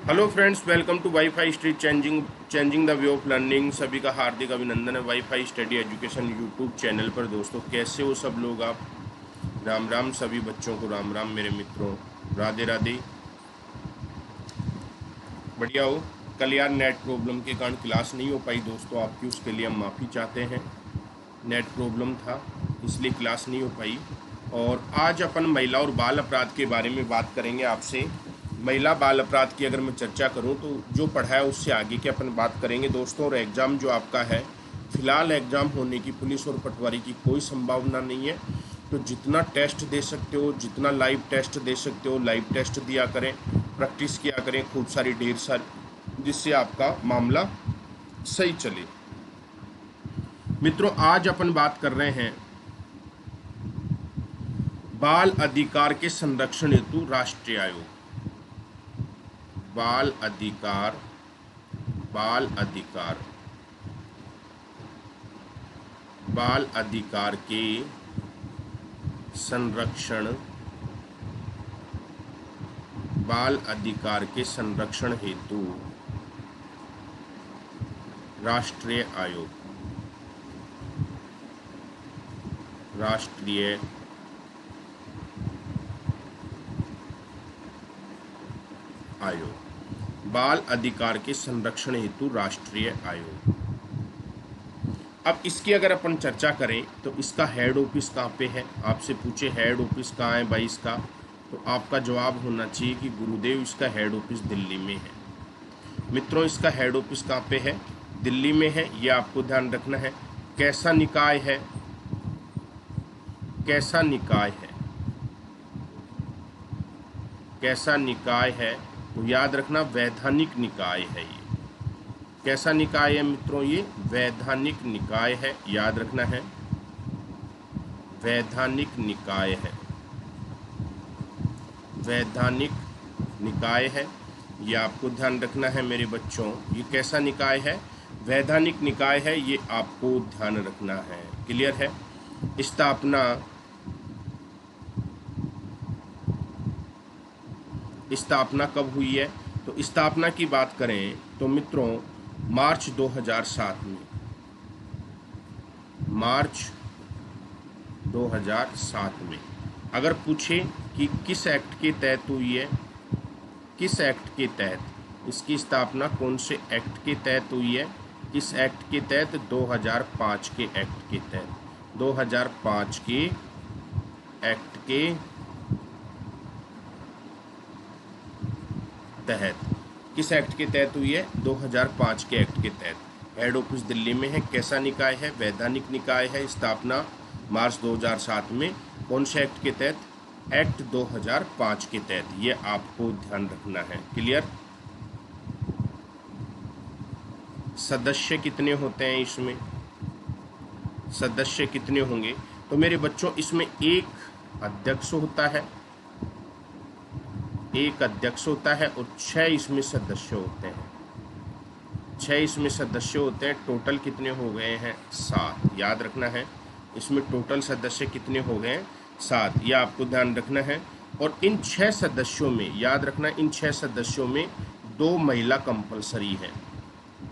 Hello friends, welcome to WiFi street changing the way of learning. सभी का हार्दिक अभिनंदन है WiFi study education YouTube channel पर। दोस्तों, कैसे हो सब लोग आप? राम राम सभी बच्चों को, राम राम मेरे मित्रों, राधे राधे। बढ़िया हो? कल यार नेट प्रॉब्लम के कारण क्लास नहीं हो पाई दोस्तों आपकी, उसके लिए हम माफ़ी चाहते हैं। नेट प्रॉब्लम था इसलिए क्लास नहीं हो पाई। और आज अपन महिला और बाल अपराध के बारे में बात करेंगे आपसे। महिला बाल अपराध की अगर मैं चर्चा करूं तो जो पढ़ा है उससे आगे की अपन बात करेंगे दोस्तों। और एग्ज़ाम जो आपका है, फिलहाल एग्ज़ाम होने की पुलिस और पटवारी की कोई संभावना नहीं है। तो जितना टेस्ट दे सकते हो, जितना लाइव टेस्ट दे सकते हो, लाइव टेस्ट दिया करें, प्रैक्टिस किया करें खूब सारी, ढेर सारी, जिससे आपका मामला सही चले। मित्रों, आज अपन बात कर रहे हैं बाल अधिकार के संरक्षण हेतु राष्ट्रीय आयोग। बाल अधिकार, बाल अधिकार, बाल अधिकार के संरक्षण, बाल अधिकार के संरक्षण हेतु राष्ट्रीय आयोग, राष्ट्रीय आयोग, बाल अधिकार के संरक्षण हेतु राष्ट्रीय आयोग। अब इसकी अगर अपन चर्चा करें तो इसका हेड ऑफिस कहाँ पे है? आपसे पूछे हेड ऑफिस कहाँ है भाई इसका, तो आपका जवाब होना चाहिए कि गुरुदेव, इसका हेड ऑफिस दिल्ली में है। मित्रों, इसका हेड ऑफिस कहाँ पे है? दिल्ली में है, ये आपको ध्यान रखना है। कैसा निकाय है? कैसा निकाय है? कैसा निकाय है? तो याद रखना, वैधानिक निकाय है ये। कैसा निकाय है मित्रों? ये वैधानिक निकाय है, याद रखना है, वैधानिक निकाय है। वैधानिक निकाय है, ये आपको ध्यान रखना है मेरे बच्चों। ये कैसा निकाय है? वैधानिक निकाय है, ये आपको ध्यान रखना है। क्लियर है? स्थापना, स्थापना कब हुई है? तो स्थापना की बात करें तो मित्रों मार्च 2007 में, मार्च 2007 में। अगर पूछे कि किस एक्ट के तहत हुई है, किस एक्ट के तहत इसकी स्थापना, कौन से एक्ट के तहत हुई है, किस एक्ट के तहत? 2005 के एक्ट के तहत, 2005 के एक्ट के तहत। किस एक्ट के तहत हुई है? 2005 के एक्ट के तहत। हेड ऑफिस दिल्ली में है। कैसा निकाय है? वैधानिक निकाय है। स्थापना मार्च 2007 में। कौन से एक्ट के तहत? एक्ट 2005 के तहत। ये आपको ध्यान रखना है। क्लियर? सदस्य कितने होते हैं इसमें? सदस्य कितने होंगे? तो मेरे बच्चों, इसमें एक अध्यक्ष होता है, एक अध्यक्ष होता है, और 6 इसमें सदस्य होते हैं। 6 इसमें सदस्य होते हैं। टोटल कितने हो गए हैं? 7। याद रखना है, इसमें टोटल सदस्य कितने हो गए हैं? 7। यह आपको ध्यान रखना है। और इन 6 सदस्यों में, याद रखना, इन 6 सदस्यों में 2 महिला कंपलसरी है।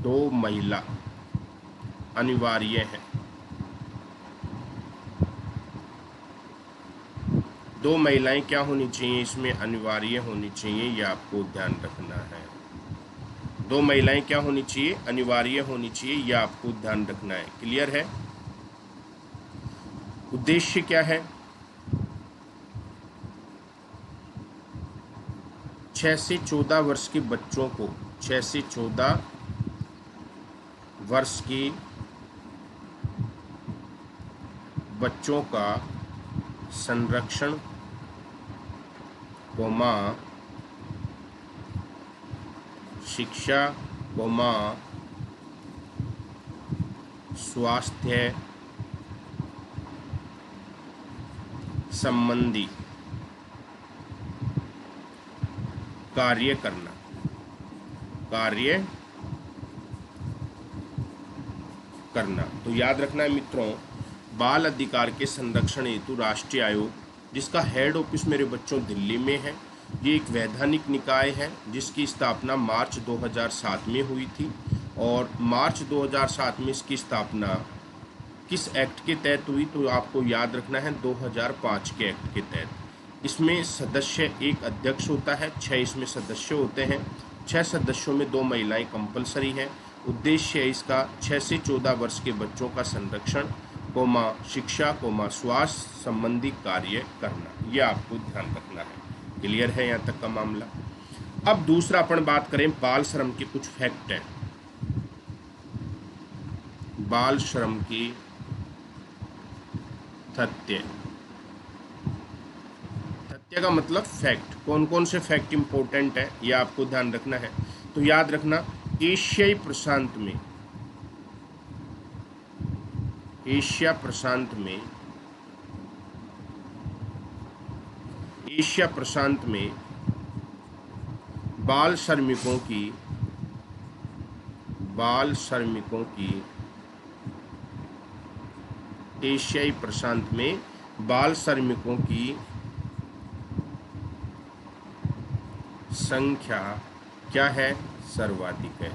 2 महिला अनिवार्य है। 2 महिलाएं क्या होनी चाहिए इसमें? अनिवार्य होनी चाहिए। यह आपको ध्यान रखना है। 2 महिलाएं क्या होनी चाहिए? अनिवार्य होनी चाहिए। यह आपको ध्यान रखना है। क्लियर है? उद्देश्य क्या है? 6 से 14 वर्ष के बच्चों को, 6 से 14 वर्ष के बच्चों का संरक्षण, शिक्षा, स्वास्थ्य संबंधी कार्य करना, कार्य करना। तो याद रखना है मित्रों, बाल अधिकार के संरक्षण हेतु राष्ट्रीय आयोग, जिसका हेड ऑफिस मेरे बच्चों दिल्ली में है, ये एक वैधानिक निकाय है जिसकी स्थापना मार्च 2007 में हुई थी। और मार्च 2007 में इसकी स्थापना किस एक्ट के तहत हुई, तो आपको याद रखना है 2005 के एक्ट के तहत। इसमें सदस्य एक अध्यक्ष होता है, 6 इसमें सदस्य होते हैं। 6 सदस्यों में 2 महिलाएं कंपलसरी हैं। उद्देश्य है इसका 6 से 14 वर्ष के बच्चों का संरक्षण, शिक्षा, स्वास्थ्य संबंधी कार्य करना। यह आपको ध्यान रखना है। क्लियर है यहाँ तक का मामला। अब दूसरा अपन बात करें बाल श्रम के कुछ फैक्ट हैं। बाल श्रम की तथ्य का मतलब फैक्ट। कौन कौन से फैक्ट इंपॉर्टेंट है यह आपको ध्यान रखना है। तो याद रखना, एशिया प्रशांत में बाल श्रमिकों की एशियाई प्रशांत में बाल श्रमिकों की संख्या क्या है, सर्वाधिक है।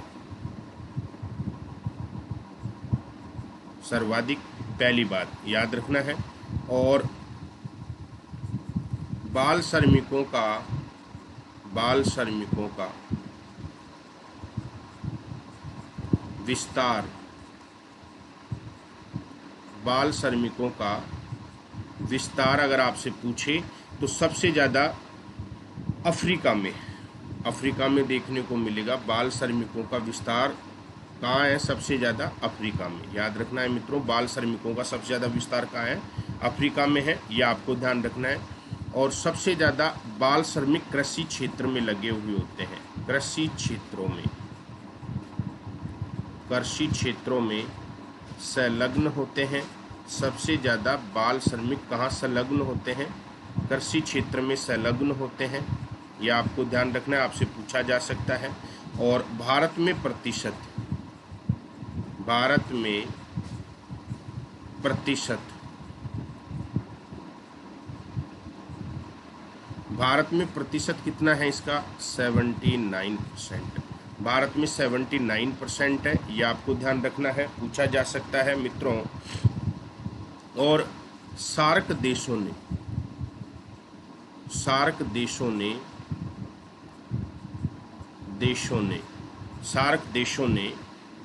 सर्वाधिक पहली बात याद रखना है। और बाल श्रमिकों का विस्तार, बाल श्रमिकों का विस्तार अगर आपसे पूछे तो सबसे ज़्यादा अफ्रीका में देखने को मिलेगा। बाल श्रमिकों का विस्तार कहाँ है, सबसे ज़्यादा अफ्रीका में। याद रखना है मित्रों, बाल श्रमिकों का सबसे ज़्यादा विस्तार कहाँ है, अफ्रीका में है। यह आपको ध्यान रखना है। और सबसे ज़्यादा बाल श्रमिक कृषि क्षेत्र में लगे हुए होते हैं। कृषि क्षेत्रों में संलग्न होते हैं। सबसे ज़्यादा बाल श्रमिक कहाँ संलग्न होते हैं, कृषि क्षेत्र में संलग्न होते हैं। यह आपको ध्यान रखना है, आपसे पूछा जा सकता है। और भारत में प्रतिशत कितना है इसका, 79%। भारत में 79% है। यह आपको ध्यान रखना है, पूछा जा सकता है मित्रों। और सार्क देशों ने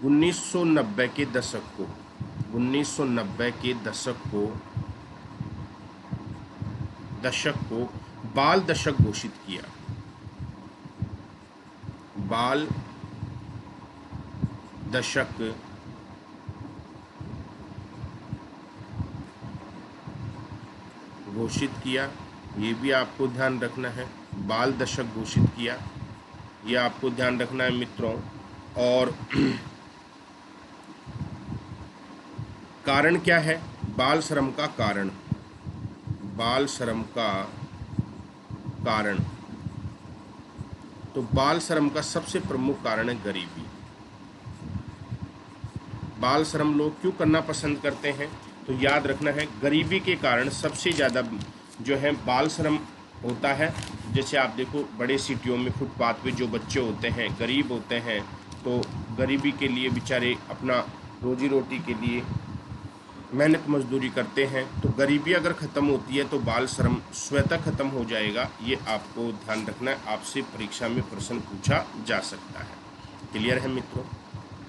1990 के दशक को बाल दशक घोषित किया। बाल दशक घोषित किया, ये भी आपको ध्यान रखना है। बाल दशक घोषित किया, ये आपको ध्यान रखना है मित्रों। और कारण क्या है बाल श्रम का कारण, तो बाल श्रम का सबसे प्रमुख कारण है गरीबी। बाल श्रम लोग क्यों करना पसंद करते हैं, तो याद रखना है गरीबी के कारण सबसे ज़्यादा जो है बाल श्रम होता है। जैसे आप देखो बड़े सिटियों में फुटपाथ पे जो बच्चे होते हैं गरीब होते हैं, तो गरीबी के लिए बेचारे अपना रोजी रोटी के लिए मेहनत मजदूरी करते हैं। तो गरीबी अगर ख़त्म होती है तो बाल श्रम स्वतः ख़त्म हो जाएगा। ये आपको ध्यान रखना है, आपसे परीक्षा में प्रश्न पूछा जा सकता है। क्लियर है मित्रों।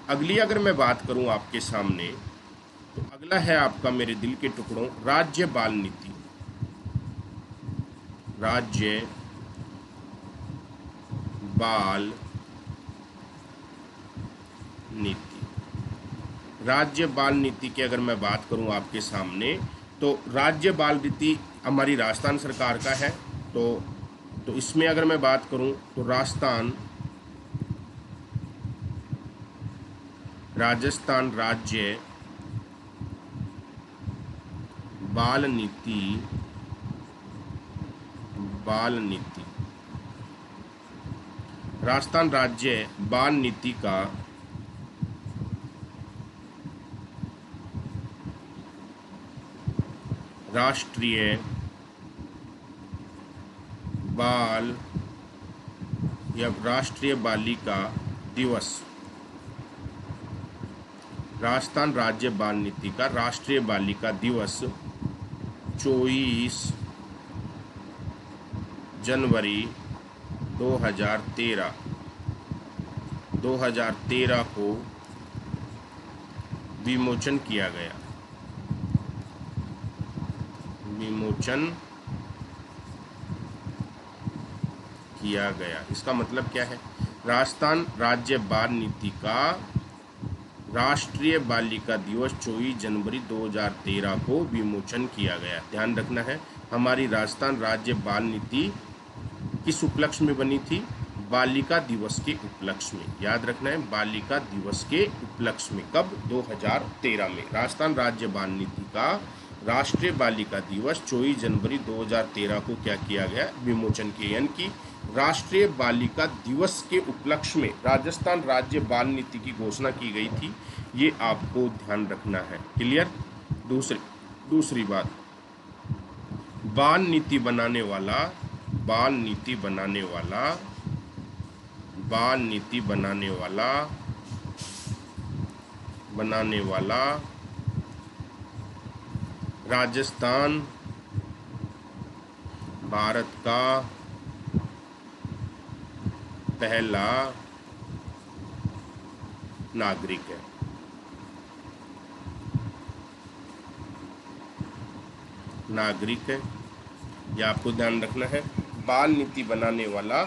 अगली अगर मैं बात करूं आपके सामने, तो अगला है आपका मेरे दिल के टुकड़ों राज्य बाल नीति। राज्य बाल नीति की अगर मैं बात करूं आपके सामने, तो राज्य बाल नीति हमारी राजस्थान सरकार का है। तो इसमें अगर मैं बात करूं तो राजस्थान राज्य बाल नीति राजस्थान राज्य बाल नीति का राष्ट्रीय बाल या राष्ट्रीय बालिका दिवस, राजस्थान राज्य बाल नीति का राष्ट्रीय बालिका दिवस 24 जनवरी 2013 को विमोचन किया गया। इसका मतलब क्या है? राजस्थान राज्य बाल नीति का राष्ट्रीय बालिका दिवस 24 जनवरी 2013 को विमोचन किया गया। ध्यान रखना है, हमारी राजस्थान राज्य बाल नीति किस उपलक्ष्य में बनी थी? बालिका दिवस के उपलक्ष्य में। याद रखना है, बालिका दिवस के उपलक्ष्य में। कब? 2013 में। राजस्थान राज्य बाल नीति का राष्ट्रीय बालिका दिवस 24 जनवरी 2013 को क्या किया गया? विमोचन किया। यानी कि राष्ट्रीय बालिका दिवस के उपलक्ष्य में राजस्थान राज्य बाल नीति की घोषणा की गई थी। ये आपको ध्यान रखना है। क्लियर? दूसरी बात, बाल नीति बनाने वाला राजस्थान भारत का पहला नागरिक है। यह आपको ध्यान रखना है। बाल नीति बनाने वाला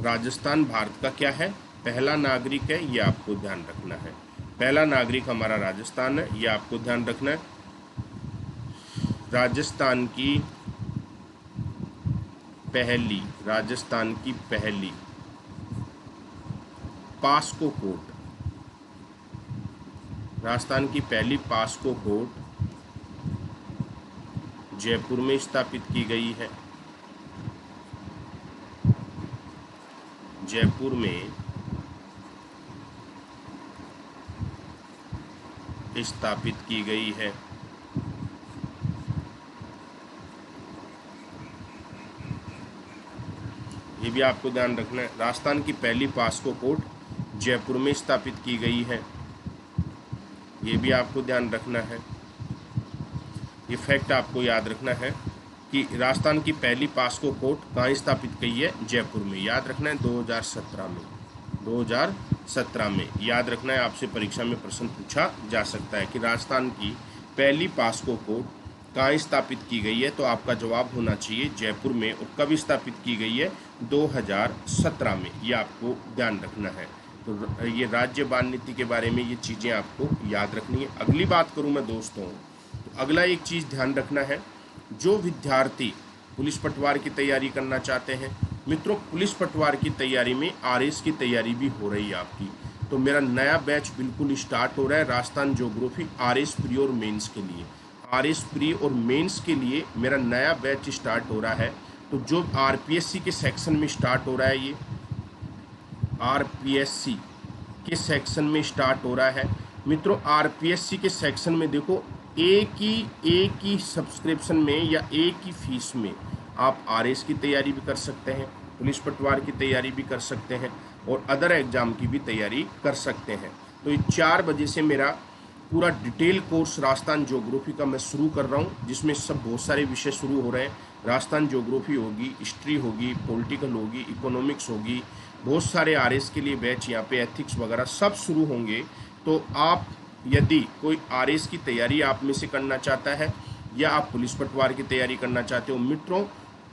राजस्थान भारत का क्या है? पहला नागरिक है। यह आपको ध्यान रखना है। पहला नागरिक हमारा राजस्थान है। यह आपको ध्यान रखना है। राजस्थान की पहली पास्को कोर्ट, राजस्थान की पहली पास्को कोर्ट जयपुर में स्थापित की गई है। जयपुर में स्थापित की गई है। ये भी आपको ध्यान रखना है। राजस्थान की पहली पास्को कोर्ट जयपुर में स्थापित की गई है। ये भी आपको ध्यान रखना है। ये फैक्ट आपको याद रखना है कि राजस्थान की पहली पास्को कोर्ट कहाँ स्थापित की है? जयपुर में। याद रखना है 2017 में। याद रखना है, आपसे परीक्षा में प्रश्न पूछा जा सकता है कि राजस्थान की पहली पास्को कोर्ट कहाँ स्थापित की गई है, तो आपका जवाब होना चाहिए जयपुर में। और कब स्थापित की गई है? 2017 में। ये आपको ध्यान रखना है। तो ये राज्य बाल नीति के बारे में ये चीज़ें आपको याद रखनी है। अगली बात करूँ मैं दोस्तों, तो अगला एक चीज़ ध्यान रखना है, जो विद्यार्थी पुलिस पटवार की तैयारी करना चाहते हैं, मित्रों पुलिस पटवार की तैयारी में आरएस की तैयारी भी हो रही है आपकी। तो मेरा नया बैच बिल्कुल स्टार्ट हो रहा है राजस्थान ज्योग्राफी आरएस प्री और मेंस के लिए। आरएस प्री और मेंस के लिए मेरा नया बैच स्टार्ट हो रहा है। तो जो आरपीएससी के सेक्शन में स्टार्ट हो रहा है, ये आरपीएससी के सेक्शन में स्टार्ट हो रहा है। मित्रों आरपीएससी के सेक्शन में देखो, एक ही सब्सक्रिप्शन में या एक ही फीस में आप आरएस की तैयारी भी कर सकते हैं, पुलिस पटवार की तैयारी भी कर सकते हैं और अदर एग्जाम की भी तैयारी कर सकते हैं। तो ये 4 बजे से मेरा पूरा डिटेल कोर्स राजस्थान ज्योग्राफी का मैं शुरू कर रहा हूँ, जिसमें सब बहुत सारे विषय शुरू हो रहे हैं। राजस्थान ज्योग्राफी होगी, हिस्ट्री होगी, पॉलिटिकल होगी, इकोनॉमिक्स होगी, बहुत सारे आरएस के लिए बैच यहाँ पे, एथिक्स वगैरह सब शुरू होंगे। तो आप यदि कोई आरएस की तैयारी आप में से करना चाहता है या आप पुलिस पटवार की तैयारी करना चाहते हो, मित्रों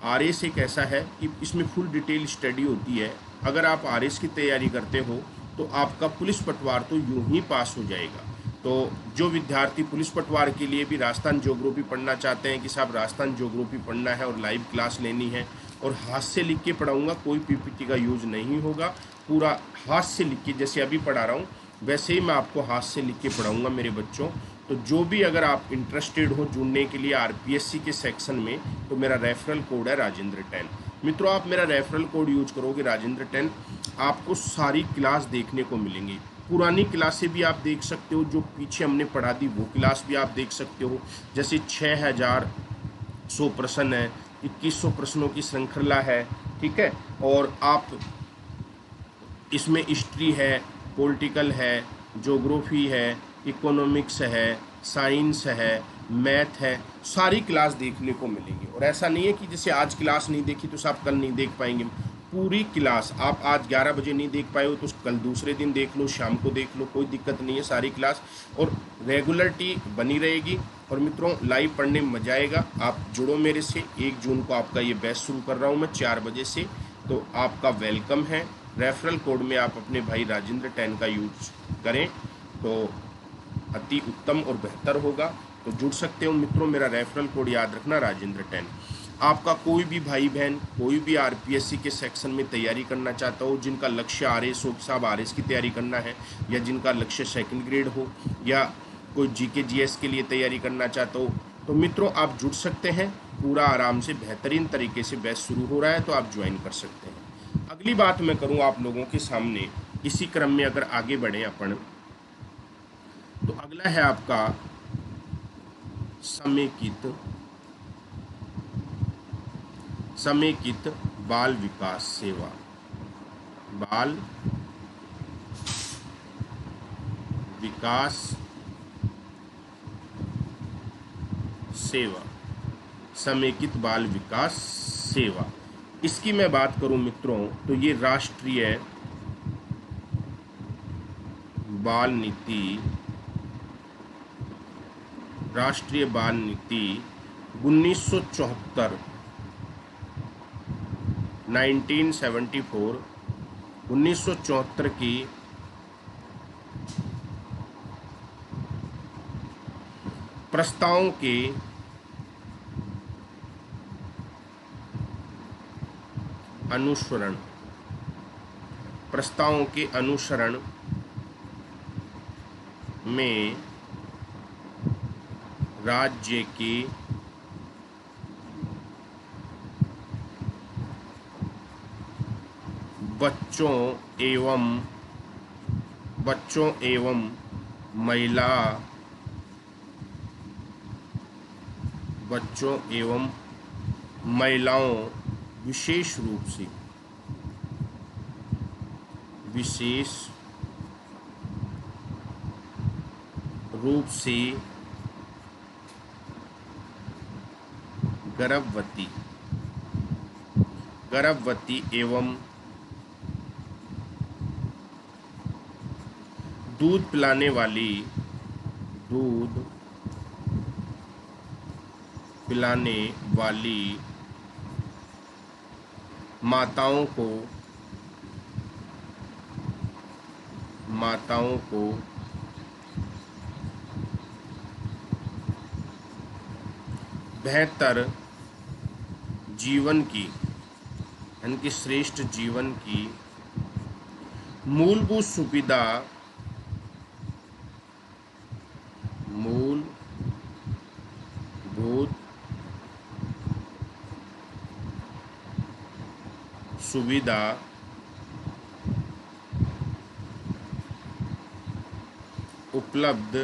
आरएस एक ऐसा है कि इसमें फुल डिटेल स्टडी होती है। अगर आप आरएस की तैयारी करते हो तो आपका पुलिस पटवार तो यूं ही पास हो जाएगा। तो जो विद्यार्थी पुलिस पटवार के लिए भी राजस्थान ज्योग्राफी पढ़ना चाहते हैं कि साहब राजस्थान ज्योग्राफी पढ़ना है और लाइव क्लास लेनी है और हाथ से लिख के पढ़ाऊँगा, कोई पीपीटी का यूज़ नहीं होगा, पूरा हाथ से लिख के जैसे अभी पढ़ा रहा हूँ वैसे ही मैं आपको हाथ से लिख के पढ़ाऊँगा मेरे बच्चों। तो जो भी अगर आप इंटरेस्टेड हो जुड़ने के लिए आरपीएससी के सेक्शन में, तो मेरा रेफरल कोड है राजेंद्र10। मित्रों आप मेरा रेफरल कोड यूज करोगे राजेंद्र10, आपको सारी क्लास देखने को मिलेंगी। पुरानी क्लासें भी आप देख सकते हो, जो पीछे हमने पढ़ा दी वो क्लास भी आप देख सकते हो। जैसे 6100 प्रश्न है, 2100 प्रश्नों की श्रृंखला है, ठीक है। और आप इसमें हिस्ट्री है, पॉलिटिकल है, ज्योग्राफी है, इकोनॉमिक्स है, साइंस है, मैथ है, सारी क्लास देखने को मिलेंगी। और ऐसा नहीं है कि जैसे आज क्लास नहीं देखी तो आप कल नहीं देख पाएंगे। पूरी क्लास आप आज 11 बजे नहीं देख पाए हो तो कल दूसरे दिन देख लो, शाम को देख लो, कोई दिक्कत नहीं है। सारी क्लास और रेगुलरिटी बनी रहेगी। और मित्रों, लाइव पढ़ने में मजा आएगा। आप जुड़ो मेरे से। 1 जून को आपका ये बैच शुरू कर रहा हूँ मैं 4 बजे से, तो आपका वेलकम है। रेफरल कोड में आप अपने भाई राजेंद्र 10 का यूज करें तो अति उत्तम और बेहतर होगा। तो जुड़ सकते हो मित्रों। मेरा रेफरल कोड याद रखना, राजेंद्र 10। आपका कोई भी भाई बहन कोई भी आरपीएससी के सेक्शन में तैयारी करना चाहता हो, जिनका लक्ष्य आरएस हो, साहब आरएस की तैयारी करना है, या जिनका लक्ष्य सेकंड ग्रेड हो, या कोई जीके जीएस के लिए तैयारी करना चाहता हो, तो मित्रों आप जुड़ सकते हैं। पूरा आराम से बेहतरीन तरीके से बैच शुरू हो रहा है, तो आप ज्वाइन कर सकते हैं। अगली बात मैं करूँ आप लोगों के सामने, इसी क्रम में अगर आगे बढ़े अपन, तो अगला है आपका समेकित बाल विकास सेवा। बाल विकास सेवा, समेकित बाल विकास सेवा। इसकी मैं बात करूं मित्रों, तो ये राष्ट्रीय बाल नीति 1974 1974 1974 की प्रस्तावों के अनुसरण में राज्य के बच्चों एवं महिलाओं विशेष रूप से गर्भवती एवं दूध पिलाने वाली माताओं को बेहतर जीवन की, यानी कि श्रेष्ठ जीवन की मूलभूत सुविधा उपलब्ध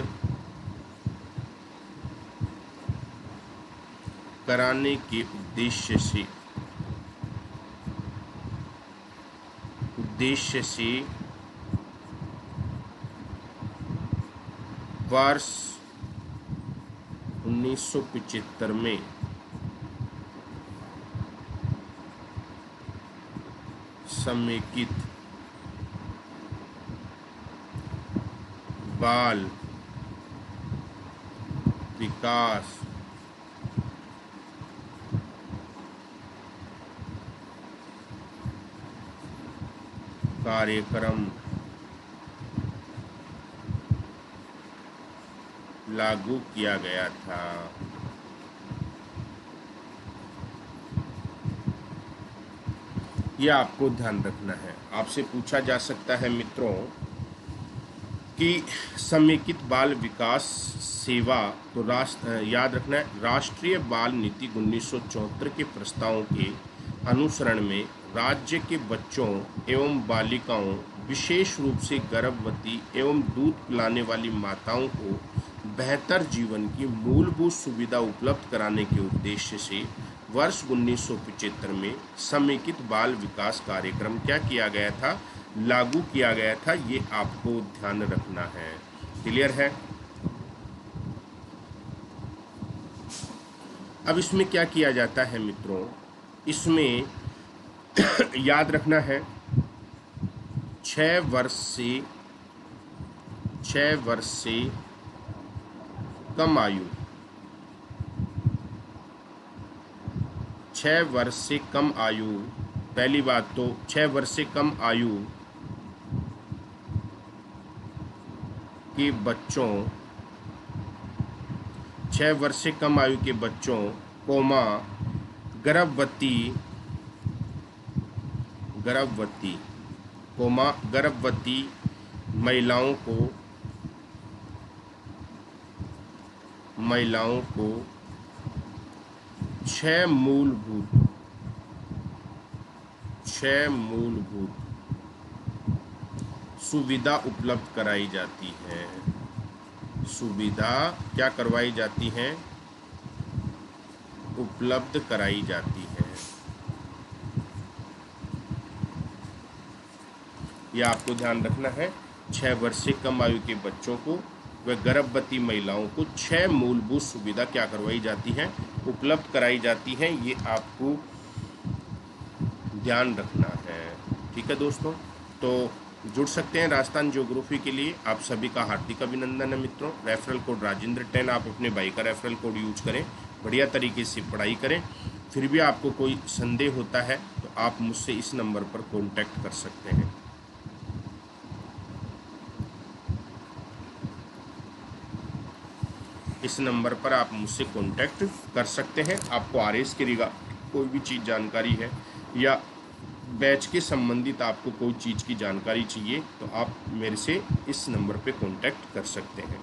कराने के उद्देश्य से वर्ष 1975 में समेकित बाल विकास कार्यक्रम लागू किया गया था। यह आपको ध्यान रखना है। आपसे पूछा जा सकता है मित्रों कि समेकित बाल विकास सेवा, तो याद रखना है, राष्ट्रीय बाल नीति 1974 के प्रस्तावों के अनुसरण में राज्य के बच्चों एवं बालिकाओं, विशेष रूप से गर्भवती एवं दूध पिलाने वाली माताओं को बेहतर जीवन की मूलभूत सुविधा उपलब्ध कराने के उद्देश्य से वर्ष 1975 में समेकित बाल विकास कार्यक्रम क्या किया गया था, लागू किया गया था, ये आपको ध्यान रखना है। क्लियर है? अब इसमें क्या किया जाता है मित्रों, इसमें याद रखना है 6 वर्ष से कम आयु, 6 वर्ष से कम आयु, पहली बात तो 6 वर्ष से कम आयु के बच्चों, 6 वर्ष से कम आयु के बच्चों, कोमा गर्भवती महिलाओं को 6 मूलभूत सुविधा उपलब्ध कराई जाती है। सुविधा क्या करवाई जाती है? उपलब्ध कराई जाती है। यह आपको ध्यान रखना है। 6 वर्ष से कम आयु के बच्चों को व गर्भवती महिलाओं को 6 मूलभूत सुविधा क्या करवाई जाती है? उपलब्ध कराई जाती है। ये आपको ध्यान रखना है। ठीक है दोस्तों, तो जुड़ सकते हैं राजस्थान ज्योग्राफी के लिए। आप सभी का हार्दिक अभिनंदन है मित्रों। रेफरल कोड राजेंद्र 10, आप अपने भाई का रेफरल कोड यूज करें, बढ़िया तरीके से पढ़ाई करें। फिर भी आपको कोई संदेह होता है तो आप मुझसे इस नंबर पर कांटेक्ट कर सकते हैं। इस नंबर पर आप मुझसे कांटेक्ट कर सकते हैं। आपको आरएस के रिगार्डिंग कोई भी चीज़ जानकारी है या बैच के संबंधित आपको कोई चीज़ की जानकारी चाहिए तो आप मेरे से इस नंबर पे कांटेक्ट कर सकते हैं।